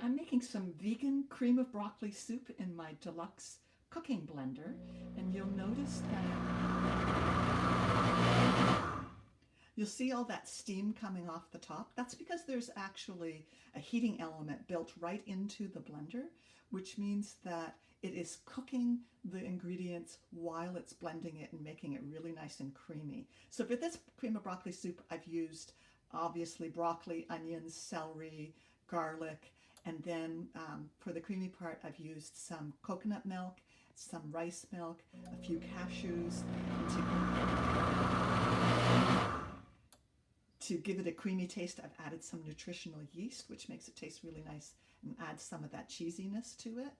I'm making some vegan cream of broccoli soup in my Deluxe cooking blender, and you'll see all that steam coming off the top. That's because there's actually a heating element built right into the blender, which means that it is cooking the ingredients while it's blending it and making it really nice and creamy. So for this cream of broccoli soup, I've used obviously broccoli, onions, celery, garlic, and then for the creamy part, I've used some coconut milk, some rice milk, a few cashews, to give it a creamy taste. I've added some nutritional yeast, which makes it taste really nice and adds some of that cheesiness to it.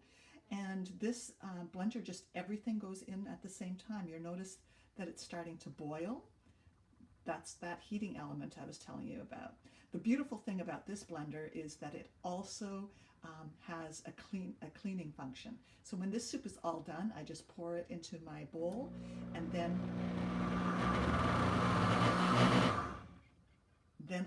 And this blender, just everything goes in at the same time. You'll notice that it's starting to boil. That's that heating element I was telling you about. The beautiful thing about this blender is that it also has a cleaning function. So when this soup is all done, I just pour it into my bowl, and then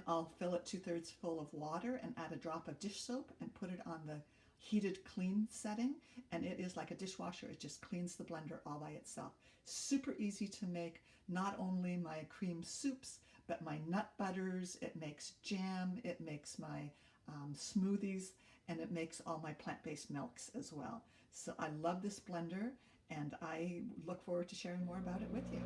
I'll fill it 2/3 full of water and add a drop of dish soap and put it on the heated clean setting, and it is like a dishwasher. It just cleans the blender all by itself. Super easy to make not only my cream soups, but my nut butters. It makes jam, it makes my smoothies, and it makes all my plant-based milks as well. So I love this blender, and I look forward to sharing more about it with you.